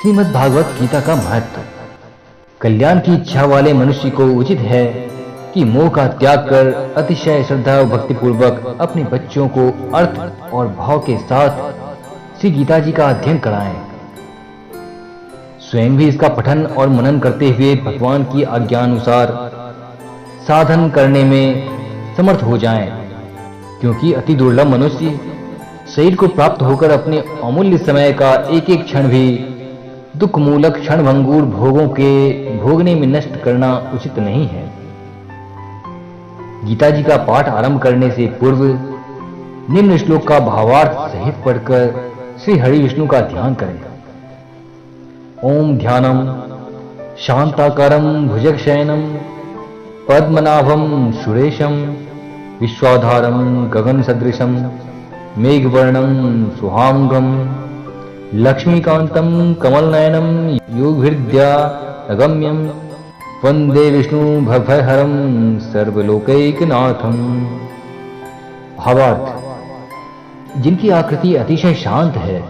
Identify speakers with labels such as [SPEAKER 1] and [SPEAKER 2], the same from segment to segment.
[SPEAKER 1] श्रीमद् भागवत गीता का महत्व। कल्याण की इच्छा वाले मनुष्य को उचित है कि मोह का त्याग कर अतिशय श्रद्धा और भक्ति पूर्वक अपने बच्चों को अर्थ और भाव के साथ श्री गीता जी का अध्ययन कराएं। स्वयं भी इसका पठन और मनन करते हुए भगवान की आज्ञानुसार साधन करने में समर्थ हो जाएं, क्योंकि अति दुर्लभ मनुष्य शरीर को प्राप्त होकर अपने अमूल्य समय का एक एक क्षण भी दुख मूलक क्षणभंगुर भोगों के भोगने में नष्ट करना उचित नहीं है। गीता जी का पाठ आरंभ करने से पूर्व निम्न श्लोक का भावार्थ सहित पढ़कर श्री हरि विष्णु का ध्यान करें। ओम ध्यानम शांताकारं भुजगशयनं पद्मनाभं सुरेशं विश्वाधारं गगनसदृशं मेघवर्णं सुहांगं लक्ष्मीकान्तं कमलनयनं योगहृदयागम्यं वंदे विष्णु भवभयहरं सर्वलोकैकनाथं। भावार्थ: जिनकी आकृति अतिशय शांत है,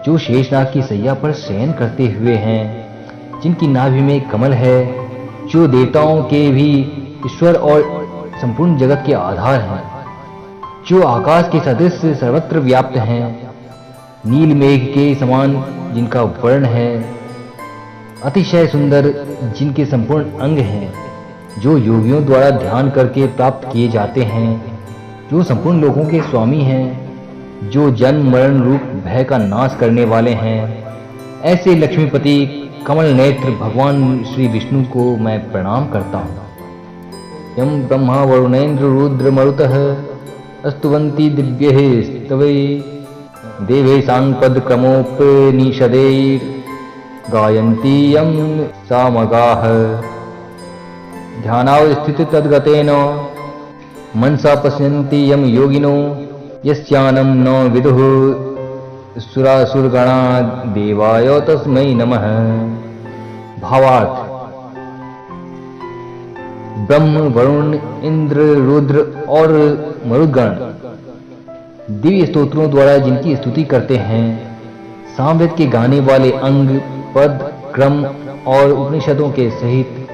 [SPEAKER 1] जो शेषनाग की सैया पर शयन करते हुए हैं, जिनकी नाभि में कमल है, जो देवताओं के भी ईश्वर और संपूर्ण जगत के आधार हैं, जो आकाश के सदृश सर्वत्र व्याप्त हैं, नील मेघ के समान जिनका वर्ण है, अतिशय सुंदर जिनके संपूर्ण अंग हैं, जो योगियों द्वारा ध्यान करके प्राप्त किए जाते हैं, जो संपूर्ण लोगों के स्वामी हैं, जो जन्म मरण रूप भय का नाश करने वाले हैं, ऐसे लक्ष्मीपति कमल नेत्र भगवान श्री विष्णु को मैं प्रणाम करता हूँ। यम ब्रह्मा वरुणेन्द्र रुद्र मरुतः स्तुवन्ति दिव्यैः स्तवैः देवैसां पदक्रमोपनिषदैर् गायन्ति यं सामगाः। ध्यानावस्थित तद्गतेन मनसा पश्यन्ति यं योगिनो यस्यानं न विदुः सुरासुरगणा देवाय तस्मै नमः। भावार्थ: ब्रह्म वरुण इंद्र रुद्र और मरुद्गण दिव्य स्तोत्रों द्वारा जिनकी स्तुति करते हैं, सामवेद के गाने वाले अंग पद क्रम और उपनिषदों के सहित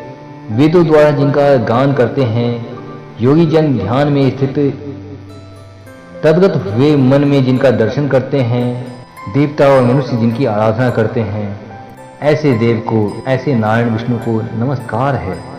[SPEAKER 1] वेदों द्वारा जिनका गान करते हैं, योगी जन ध्यान में स्थित तद्गत हुए मन में जिनका दर्शन करते हैं, देवता और मनुष्य जिनकी आराधना करते हैं, ऐसे देव को, ऐसे नारायण विष्णु को नमस्कार है।